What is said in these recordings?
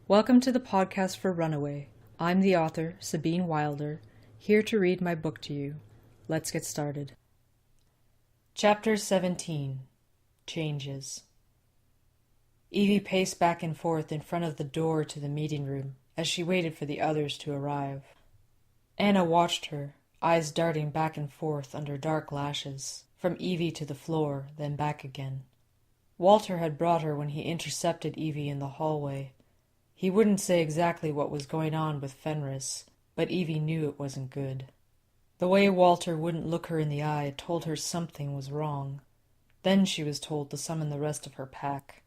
Welcome to the podcast for Runaway. I'm the author, Sabine Wilder, here to read my book to you. Let's get started. Chapter 17. Changes. Evie paced back and forth in front of the door to the meeting room as she waited for the others to arrive. Anna watched her, eyes darting back and forth under dark lashes, from Evie to the floor, then back again. Walter had brought her when he intercepted Evie in the hallway. He wouldn't say exactly what was going on with Fenris, but Evie knew it wasn't good. The way Walter wouldn't look her in the eye told her something was wrong. Then she was told to summon the rest of her pack.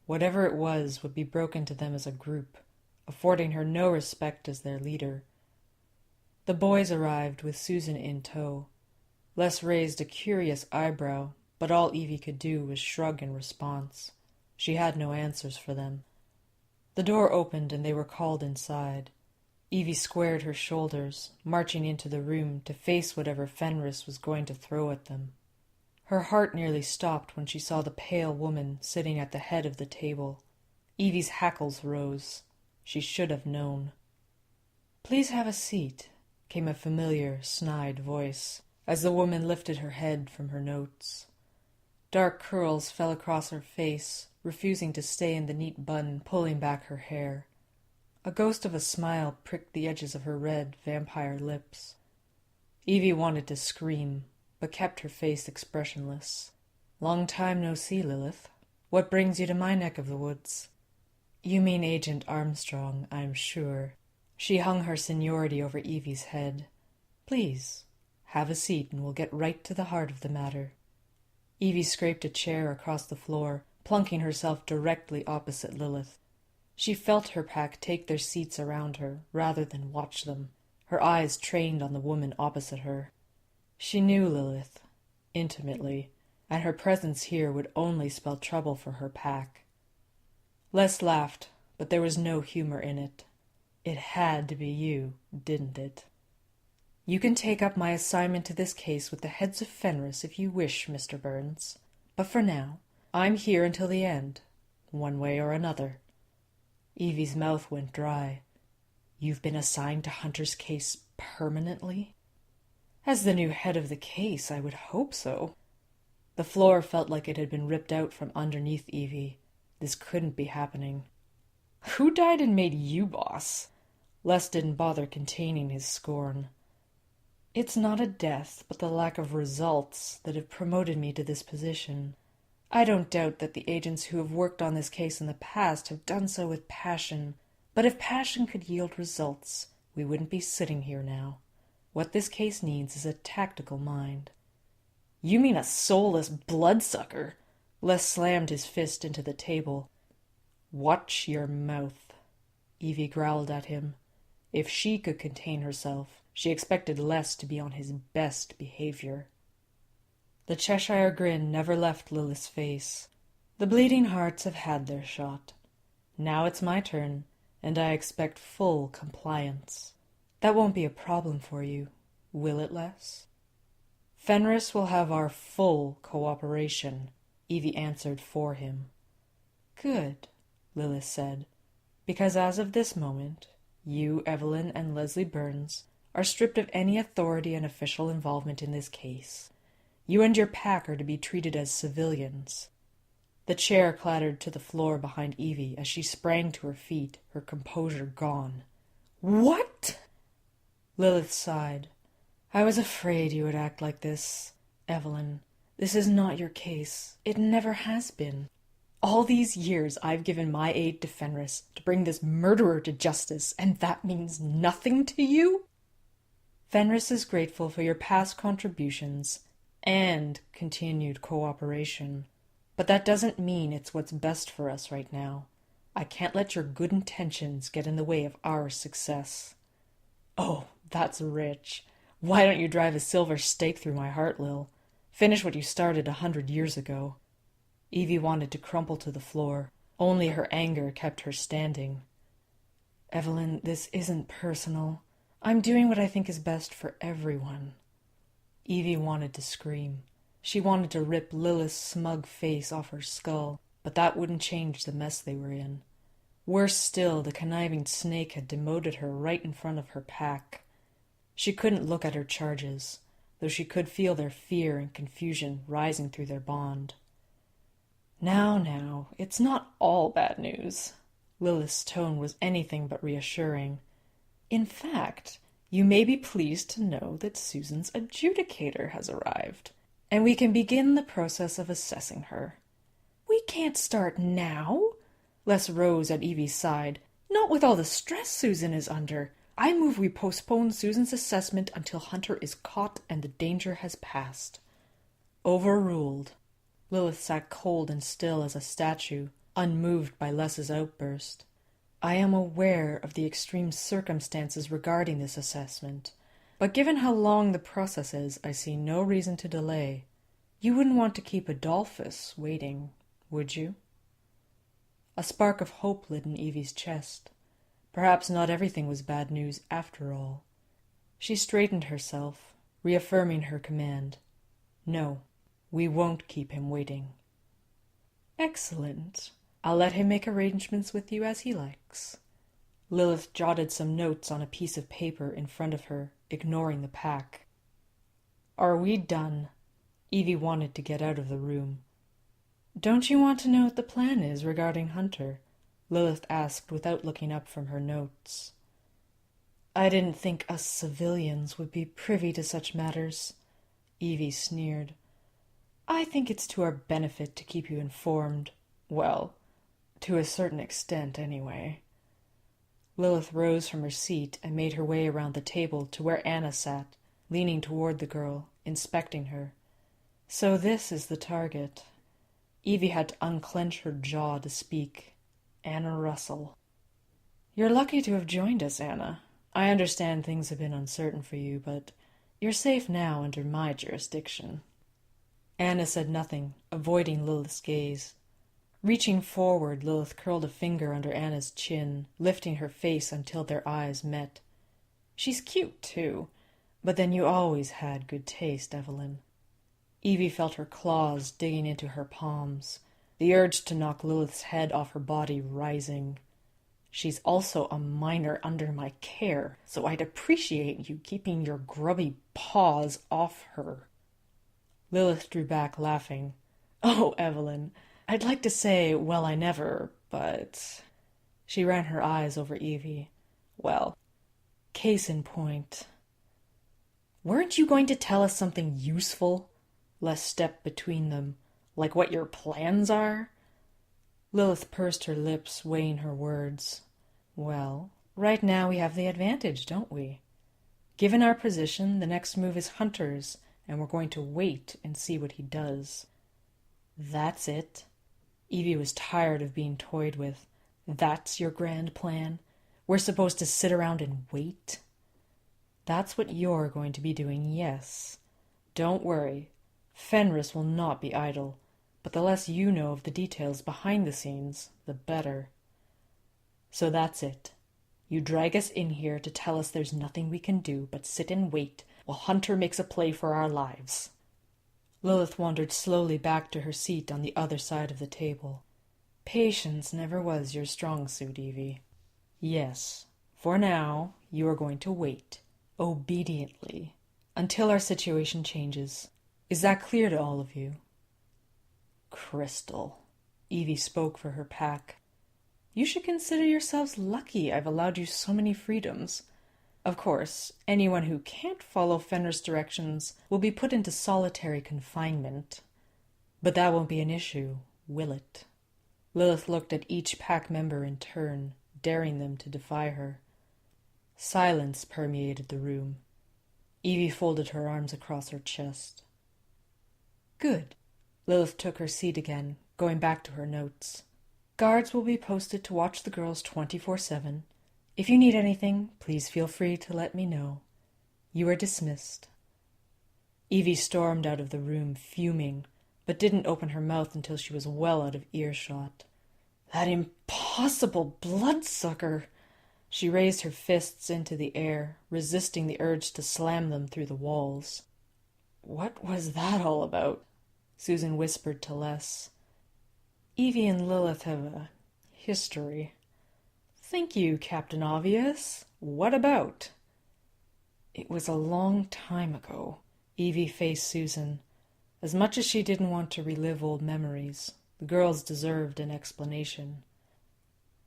Whatever it was would be broken to them as a group, affording her no respect as their leader. The boys arrived with Susan in tow. Les raised a curious eyebrow, but all Evie could do was shrug in response. She had no answers for them. The door opened and they were called inside. Evie squared her shoulders, marching into the room to face whatever Fenris was going to throw at them. Her heart nearly stopped when she saw the pale woman sitting at the head of the table. Evie's hackles rose. She should have known. "Please have a seat," came a familiar, snide voice, as the woman lifted her head from her notes. Dark curls fell across her face, refusing to stay in the neat bun pulling back her hair. A ghost of a smile pricked the edges of her red, vampire lips. Evie wanted to scream, but kept her face expressionless. "Long time no see, Lilith. What brings you to my neck of the woods?" "You mean Agent Armstrong, I'm sure." She hung her seniority over Evie's head. "Please, have a seat and we'll get right to the heart of the matter." Evie scraped a chair across the floor, plunking herself directly opposite Lilith. She felt her pack take their seats around her, rather than watch them, her eyes trained on the woman opposite her. She knew Lilith, intimately, and her presence here would only spell trouble for her pack. Les laughed, but there was no humor in it. "It had to be you, didn't it?" "You can take up my assignment to this case with the heads of Fenris if you wish, Mr. Burns. But for now, I'm here until the end, one way or another." Evie's mouth went dry. "You've been assigned to Hunter's case permanently?" "As the new head of the case, I would hope so." The floor felt like it had been ripped out from underneath Evie. This couldn't be happening. "Who died and made you boss?" Les didn't bother containing his scorn. "It's not a death, but the lack of results that have promoted me to this position. I don't doubt that the agents who have worked on this case in the past have done so with passion, but if passion could yield results, we wouldn't be sitting here now. What this case needs is a tactical mind." "You mean a soulless bloodsucker?" Les slammed his fist into the table. "Watch your mouth," Evie growled at him. If she could contain herself, she expected Les to be on his best behavior. The Cheshire grin never left Lilith's face. "The bleeding hearts have had their shot. Now it's my turn, and I expect full compliance. That won't be a problem for you, will it, Les?" "Fenris will have our full cooperation," Evie answered for him. "Good," Lilith said, "because as of this moment, you, Evelyn, and Leslie Burns are stripped of any authority and official involvement in this case. You and your pack are to be treated as civilians." The chair clattered to the floor behind Evie as she sprang to her feet, her composure gone. "What?" Lilith sighed. "I was afraid you would act like this, Evelyn. This is not your case. It never has been. All these years I've given my aid to Fenris to bring this murderer to justice, and that means nothing to you?" "Fenris is grateful for your past contributions and continued cooperation, but that doesn't mean it's what's best for us right now. I can't let your good intentions get in the way of our success." "Oh, that's rich. Why don't you drive a silver stake through my heart, Lil? Finish what you started 100 years ago." Evie wanted to crumple to the floor. Only her anger kept her standing. "Evelyn, this isn't personal. I'm doing what I think is best for everyone." Evie wanted to scream. She wanted to rip Lilith's smug face off her skull, but that wouldn't change the mess they were in. Worse still, the conniving snake had demoted her right in front of her pack. She couldn't look at her charges, though she could feel their fear and confusion rising through their bond. Now, it's not all bad news. Lilith's tone was anything but reassuring. In fact, you may be pleased to know that Susan's adjudicator has arrived, and we can begin the process of assessing her. We can't start now? Les rose at Evie's side. Not with all the stress Susan is under. I move we postpone Susan's assessment until Hunter is caught and the danger has passed. Overruled. Lilith sat cold and still as a statue, unmoved by Les's outburst. I am aware of the extreme circumstances regarding this assessment, but given how long the process is, I see no reason to delay. You wouldn't want to keep Adolphus waiting, would you? A spark of hope lit in Evie's chest. Perhaps not everything was bad news after all. She straightened herself, reaffirming her command. No, we won't keep him waiting. Excellent. I'll let him make arrangements with you as he likes. Lilith jotted some notes on a piece of paper in front of her, ignoring the pack. Are we done? Evie wanted to get out of the room. Don't you want to know what the plan is regarding Hunter? Lilith asked without looking up from her notes. I didn't think us civilians would be privy to such matters, Evie sneered. I think it's to our benefit to keep you informed. Well, to a certain extent, anyway. Lilith rose from her seat and made her way around the table to where Anna sat, leaning toward the girl, inspecting her. So this is the target. Evie had to unclench her jaw to speak. Anna Russell. You're lucky to have joined us, Anna. I understand things have been uncertain for you, but you're safe now under my jurisdiction. Anna said nothing, avoiding Lilith's gaze. Reaching forward, Lilith curled a finger under Anna's chin, lifting her face until their eyes met. She's cute, too, but then you always had good taste, Evelyn. Evie felt her claws digging into her palms, the urge to knock Lilith's head off her body rising. She's also a minor under my care, so I'd appreciate you keeping your grubby paws off her. Lilith drew back, laughing. Oh, Evelyn, I'd like to say, well, I never, but... She ran her eyes over Evie. Well, case in point. Weren't you going to tell us something useful? Les stepped between them. Like what your plans are? Lilith pursed her lips, weighing her words. Well, right now we have the advantage, don't we? Given our position, the next move is Hunter's, and we're going to wait and see what he does. That's it? Evie was tired of being toyed with. That's your grand plan? We're supposed to sit around and wait? That's what you're going to be doing, yes. Don't worry. Fenris will not be idle, but the less you know of the details behind the scenes, the better. So that's it. You drag us in here to tell us there's nothing we can do but sit and wait while Hunter makes a play for our lives. Lilith wandered slowly back to her seat on the other side of the table. Patience never was your strong suit, Evie. Yes, for now, you are going to wait, obediently, until our situation changes. Is that clear to all of you? Crystal. Evie spoke for her pack. You should consider yourselves lucky I've allowed you so many freedoms. Of course, anyone who can't follow Fenris' directions will be put into solitary confinement. But that won't be an issue, will it? Lilith looked at each pack member in turn, daring them to defy her. Silence permeated the room. Evie folded her arms across her chest. Good. Lilith took her seat again, going back to her notes. Guards will be posted to watch the girls 24/7. If you need anything, please feel free to let me know. You are dismissed. Evie stormed out of the room, fuming, but didn't open her mouth until she was well out of earshot. That impossible bloodsucker! She raised her fists into the air, resisting the urge to slam them through the walls. What was that all about? Susan whispered to Les. Evie and Lilith have a history. "Thank you, Captain Obvious. What about?" "It was a long time ago." Evie faced Susan. As much as she didn't want to relive old memories, the girls deserved an explanation.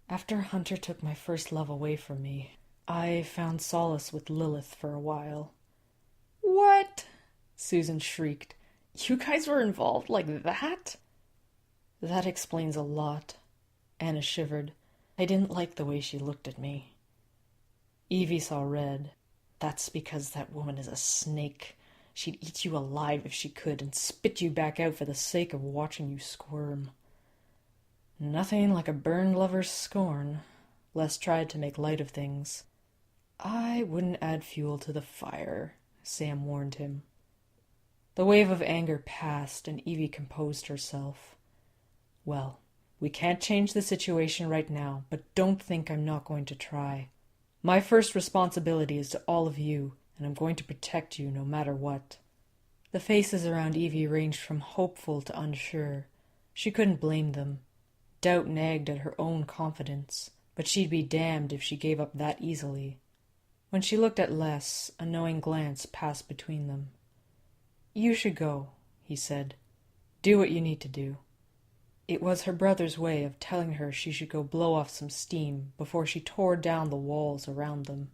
"After Hunter took my first love away from me, I found solace with Lilith for a while." "What?" Susan shrieked. "You guys were involved like that?" "That explains a lot." Anna shivered. "I didn't like the way she looked at me." Evie saw red. "That's because that woman is a snake. She'd eat you alive if she could and spit you back out for the sake of watching you squirm." "Nothing like a burned lover's scorn." Les tried to make light of things. "I wouldn't add fuel to the fire," Sam warned him. The wave of anger passed, and Evie composed herself. "Well, we can't change the situation right now, but don't think I'm not going to try. My first responsibility is to all of you, and I'm going to protect you no matter what." The faces around Evie ranged from hopeful to unsure. She couldn't blame them. Doubt nagged at her own confidence, but she'd be damned if she gave up that easily. When she looked at Les, a knowing glance passed between them. "You should go," he said. "Do what you need to do." It was her brother's way of telling her she should go blow off some steam before she tore down the walls around them.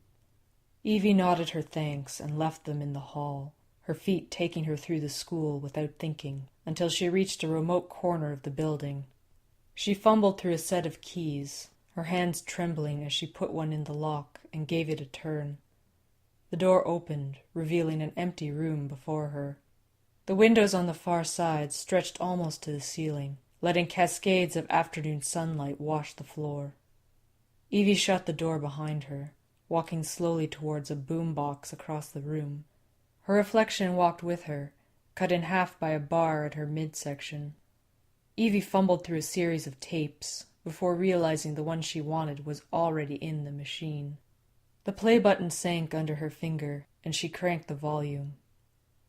Evie nodded her thanks and left them in the hall, her feet taking her through the school without thinking, until she reached a remote corner of the building. She fumbled through a set of keys, her hands trembling as she put one in the lock and gave it a turn. The door opened, revealing an empty room before her. The windows on the far side stretched almost to the ceiling, letting cascades of afternoon sunlight wash the floor. Evie shut the door behind her, walking slowly towards a boom box across the room. Her reflection walked with her, cut in half by a bar at her midsection. Evie fumbled through a series of tapes before realizing the one she wanted was already in the machine. The play button sank under her finger, and she cranked the volume.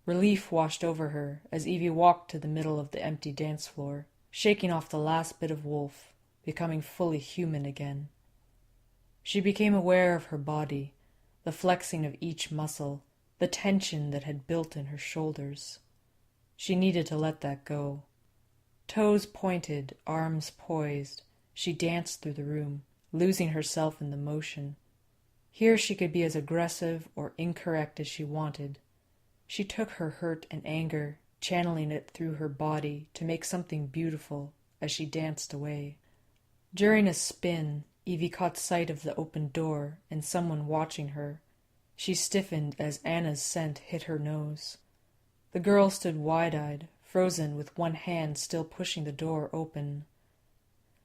Relief washed over her as Evie walked to the middle of the empty dance floor, shaking off the last bit of Wolfe, becoming fully human again. She became aware of her body, the flexing of each muscle, the tension that had built in her shoulders. She needed to let that go. Toes pointed, arms poised, she danced through the room, losing herself in the motion. Here she could be as aggressive or incorrect as she wanted. She took her hurt and anger, channeling it through her body to make something beautiful as she danced away. During a spin, Evie caught sight of the open door and someone watching her. She stiffened as Anna's scent hit her nose. The girl stood wide-eyed, frozen with one hand still pushing the door open.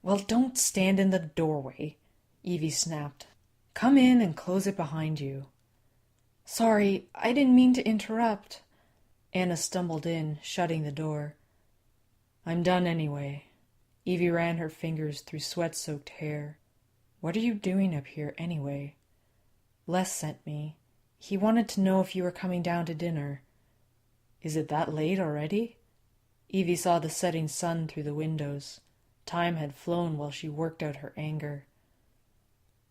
"Well, don't stand in the doorway," Evie snapped. "Come in and close it behind you." "Sorry, I didn't mean to interrupt." Anna stumbled in, shutting the door. "I'm done anyway." Evie ran her fingers through sweat-soaked hair. "What are you doing up here anyway?" "Les sent me. He wanted to know if you were coming down to dinner." "Is it that late already?" Evie saw the setting sun through the windows. Time had flown while she worked out her anger.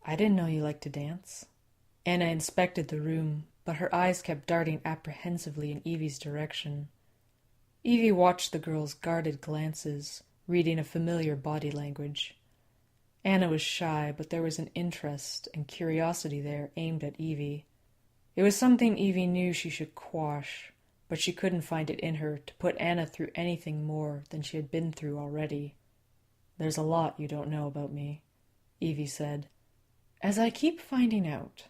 "I didn't know you liked to dance." Anna inspected the room, but her eyes kept darting apprehensively in Evie's direction. Evie watched the girl's guarded glances, reading a familiar body language. Anna was shy, but there was an interest and curiosity there aimed at Evie. It was something Evie knew she should quash, but she couldn't find it in her to put Anna through anything more than she had been through already. "There's a lot you don't know about me," Evie said. "As I keep finding out."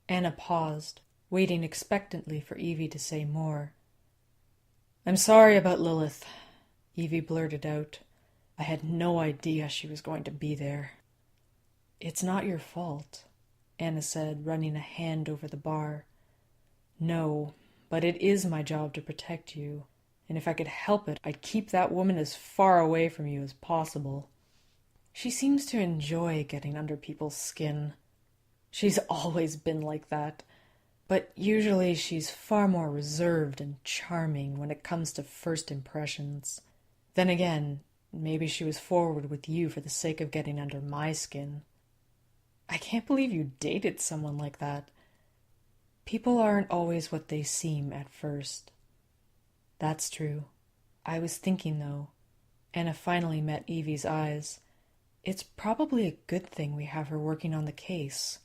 Anna paused, waiting expectantly for Evie to say more. "I'm sorry about Lilith," Evie blurted out. "I had no idea she was going to be there." "It's not your fault," Anna said, running a hand over the bar. "No, but it is my job to protect you, and if I could help it, I'd keep that woman as far away from you as possible. She seems to enjoy getting under people's skin. She's always been like that, but usually she's far more reserved and charming when it comes to first impressions. Then again, maybe she was forward with you for the sake of getting under my skin." I can't believe you dated someone like that. People aren't always what they seem at first. That's true. I was thinking, though, Anna finally met Evie's eyes. It's probably a good thing we have her working on the case.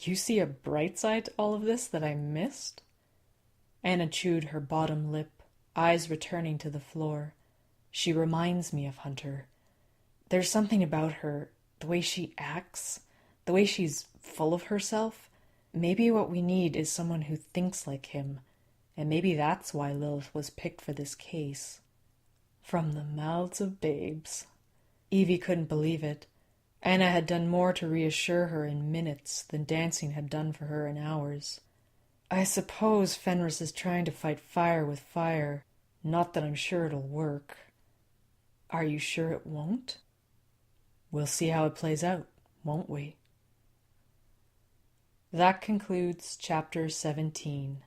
You see a bright side to all of this that I missed? Anna chewed her bottom lip, eyes returning to the floor. She reminds me of Hunter. There's something about her, the way she acts, the way she's full of herself. Maybe what we need is someone who thinks like him, and maybe that's why Lilith was picked for this case. From the mouths of babes. Evie couldn't believe it. Anna had done more to reassure her in minutes than dancing had done for her in hours. I suppose Fenris is trying to fight fire with fire. Not that I'm sure it'll work. Are you sure it won't? We'll see how it plays out, won't we? That concludes Chapter 17.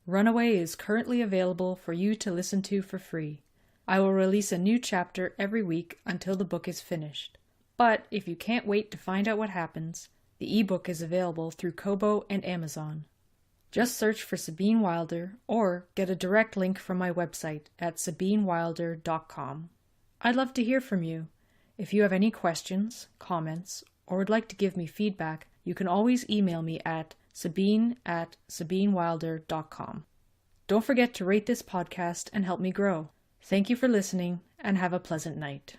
Runaway is currently available for you to listen to for free. I will release a new chapter every week until the book is finished. But if you can't wait to find out what happens, the ebook is available through Kobo and Amazon. Just search for Sabine Wilder or get a direct link from my website at sabinewilder.com. I'd love to hear from you. If you have any questions, comments, or would like to give me feedback, you can always email me at sabine@sabinewilder.com. Don't forget to rate this podcast and help me grow. Thank you for listening, and have a pleasant night.